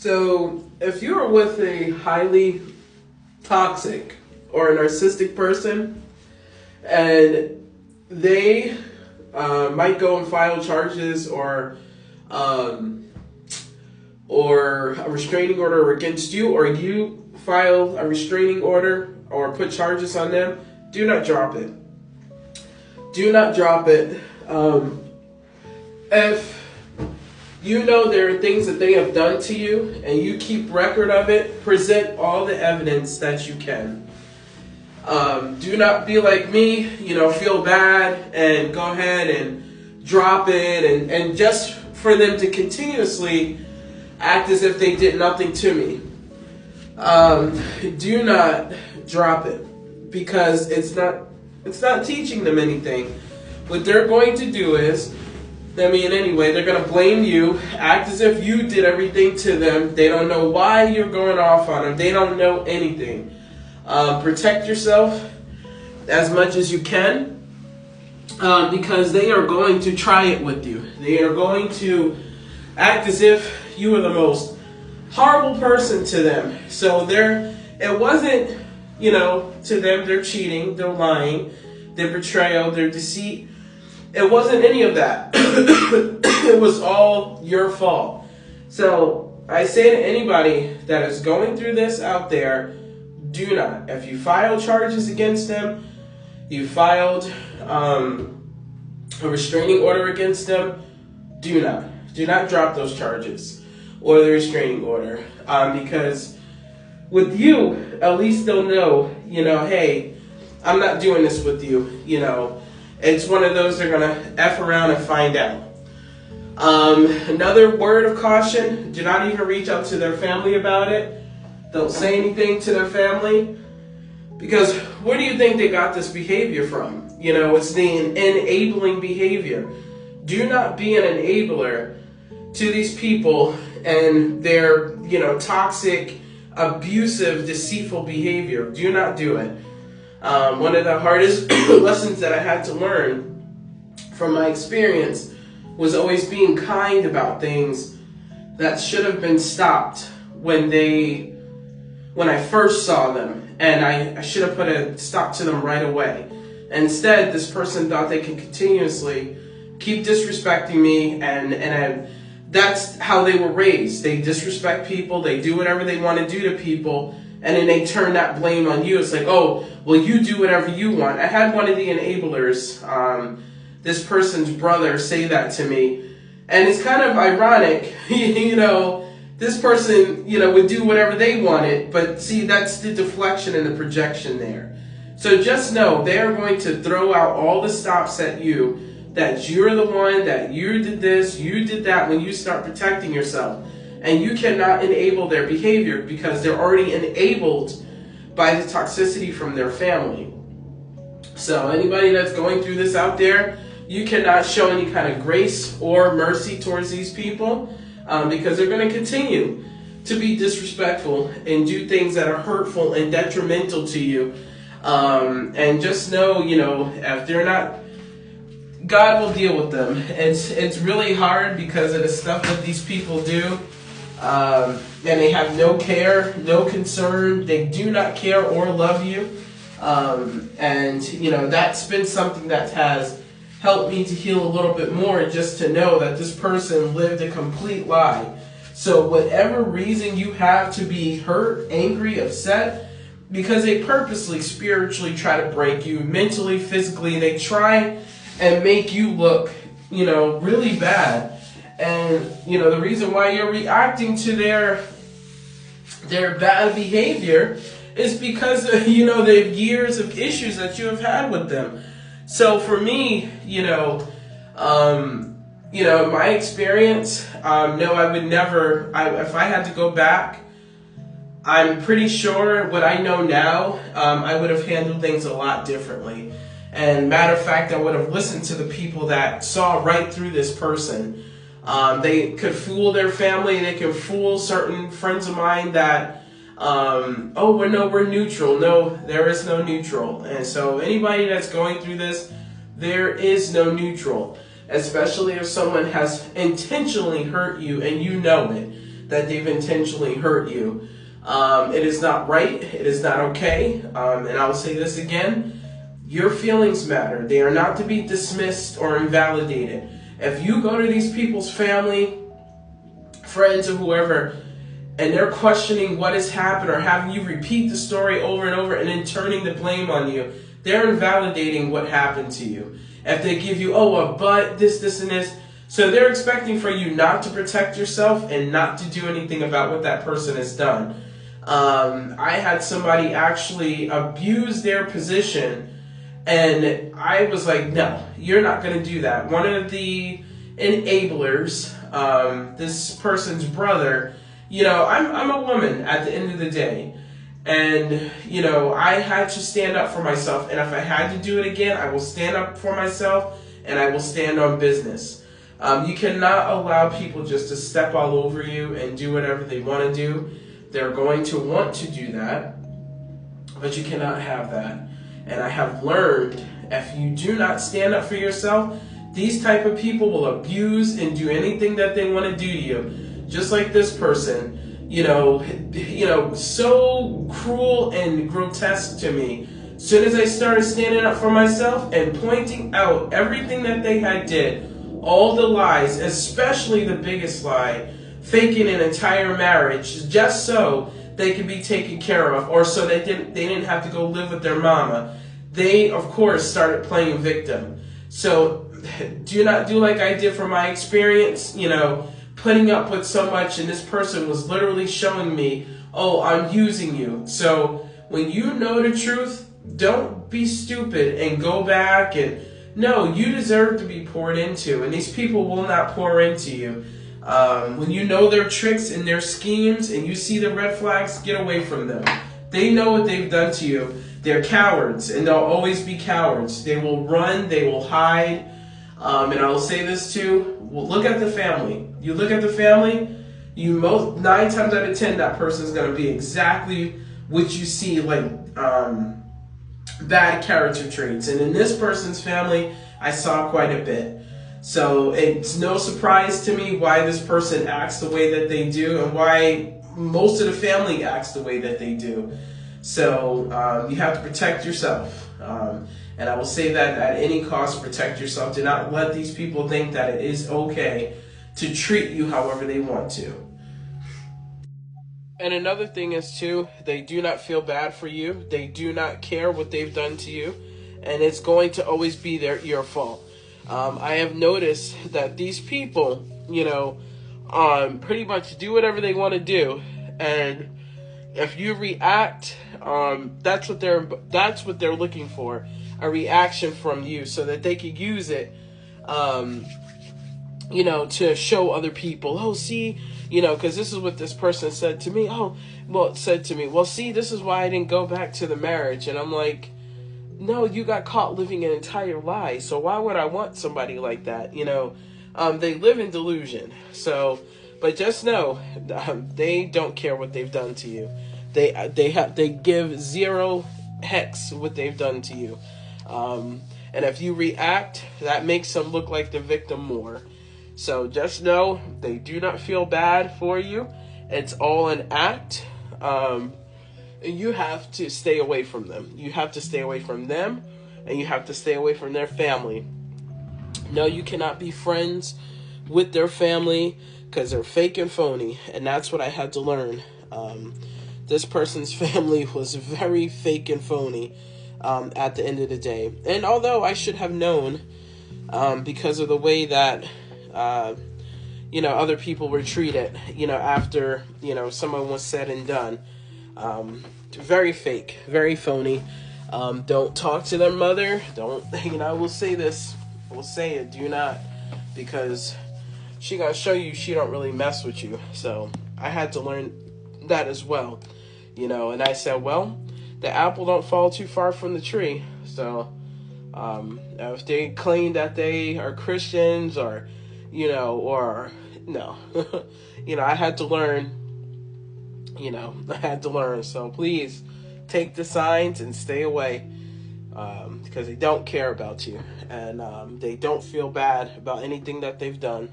So, if you're with a highly toxic or a narcissistic person, and they might go and file charges or a restraining order against you, or you file a restraining order or put charges on them, do not drop it. Do not drop it. If you know there are things that they have done to you and you keep record of it, present all the evidence that you can. Do not be like me, feel bad and go ahead and drop it and just for them to continuously act as if they did nothing to me. Do not drop it because it's not teaching them anything. What they're going to do is, they're going to blame you, act as if you did everything to them. They don't know why you're going off on them. They don't know anything. Protect yourself as much as you can because they are going to try it with you. They are going to act as if you were the most horrible person to them. So it wasn't, to them, they're cheating, they're lying, their betrayal, their deceit. It wasn't any of that. It was all your fault. So I say to anybody that is going through this out there, do not. If you file charges against them, you filed a restraining order against them, do not drop those charges or the restraining order. Because with you, at least they'll know, hey, I'm not doing this with you, It's one of those they're going to F around and find out. Another word of caution, do not even reach out to their family about it. Don't say anything to their family. Because where do you think they got this behavior from? It's the enabling behavior. Do not be an enabler to these people and their, toxic, abusive, deceitful behavior. Do not do it. One of the hardest lessons that I had to learn from my experience was always being kind about things that should have been stopped when I first saw them, and I should have put a stop to them right away. Instead, this person thought they could continuously keep disrespecting me, and that's how they were raised. They disrespect people, they do whatever they want to do to people, and then they turn that blame on you. It's like, oh, well, you do whatever you want. I had one of the enablers, this person's brother, say that to me. And it's kind of ironic, this person, would do whatever they wanted. But see, that's the deflection and the projection there. So just know they are going to throw out all the stops at you, that you're the one, that you did this, you did that, when you start protecting yourself. And you cannot enable their behavior because they're already enabled by the toxicity from their family. So anybody that's going through this out there, you cannot show any kind of grace or mercy towards these people because they're going to continue to be disrespectful and do things that are hurtful and detrimental to you. And just know, if they're not, God will deal with them. It's really hard because of the stuff that these people do. And they have no care, no concern. They do not care or love you. And that's been something that has helped me to heal a little bit more, just to know that this person lived a complete lie. So whatever reason you have to be hurt, angry, upset, because they purposely, spiritually try to break you, mentally, physically, they try and make you look, really bad. And, the reason why you're reacting to their bad behavior is because, they have years of issues that you have had with them. So for me, my experience, no, I would never, if I had to go back, I'm pretty sure what I know now, I would have handled things a lot differently. And matter of fact, I would have listened to the people that saw right through this person. They could fool their family. They could fool certain friends of mine that, we're neutral. No, there is no neutral. And so anybody that's going through this, there is no neutral. Especially if someone has intentionally hurt you and you know it. that they've intentionally hurt you. It is not right. It is not okay. And I will say this again. Your feelings matter. They are not to be dismissed or invalidated. If you go to these people's family, friends, or whoever, and they're questioning what has happened or having you repeat the story over and over and then turning the blame on you, they're invalidating what happened to you. If they give you, but this, and this, so they're expecting for you not to protect yourself and not to do anything about what that person has done. I had somebody actually abuse their position, and I was like, no, you're not going to do that. One of the enablers, this person's brother, I'm a woman at the end of the day. And, I had to stand up for myself. And if I had to do it again, I will stand up for myself and I will stand on business. You cannot allow people just to step all over you and do whatever they want to do. They're going to want to do that, but you cannot have that. And I have learned, if you do not stand up for yourself, these type of people will abuse and do anything that they want to do to you. Just like this person, so cruel and grotesque to me. As soon as I started standing up for myself and pointing out everything that they had did, all the lies, especially the biggest lie, faking an entire marriage just so they could be taken care of, or so they didn't have to go live with their mama. They, of course, started playing victim. So do not do like I did from my experience, putting up with so much, and this person was literally showing me, I'm using you. So when you know the truth, don't be stupid and go back and, no, you deserve to be poured into, and these people will not pour into you. When you know their tricks and their schemes and you see the red flags, get away from them. They know what they've done to you. They're cowards, and they'll always be cowards. They will run, they will hide. And I will say this too, look at the family. You look at the family, 9 times out of 10, that person's going to be exactly what you see, like bad character traits. And in this person's family, I saw quite a bit. So it's no surprise to me why this person acts the way that they do and why most of the family acts the way that they do. So you have to protect yourself. And I will say that at any cost, protect yourself. Do not let these people think that it is okay to treat you however they want to. And another thing is too, they do not feel bad for you. They do not care what they've done to you. And it's going to always be your fault. I have noticed that these people, pretty much do whatever they want to do. And if you react, that's what they're looking for. A reaction from you so that they could use it, to show other people, see, because this is what this person said to me. Well, see, this is why I didn't go back to the marriage. And I'm like, no, you got caught living an entire lie. So why would I want somebody like that? They live in delusion. So, but just know, they don't care what they've done to you. They give zero hex what they've done to you. And if you react, that makes them look like the victim more. So just know they do not feel bad for you. It's all an act. And you have to stay away from them. You have to stay away from them, and you have to stay away from their family. No, you cannot be friends with their family because they're fake and phony. And that's what I had to learn. This person's family was very fake and phony. At the end of the day. And although I should have known, because of the way that, other people were treated, after, someone was said and done. Very fake, very phony. Don't talk to their mother. Don't, I will say this. I will say it. Do not, because she gonna show you she don't really mess with you. So I had to learn that as well, and I said, well, the apple don't fall too far from the tree. So, if they claim that they are Christians or no, I had to learn, So please take the signs and stay away, because they don't care about you, and they don't feel bad about anything that they've done.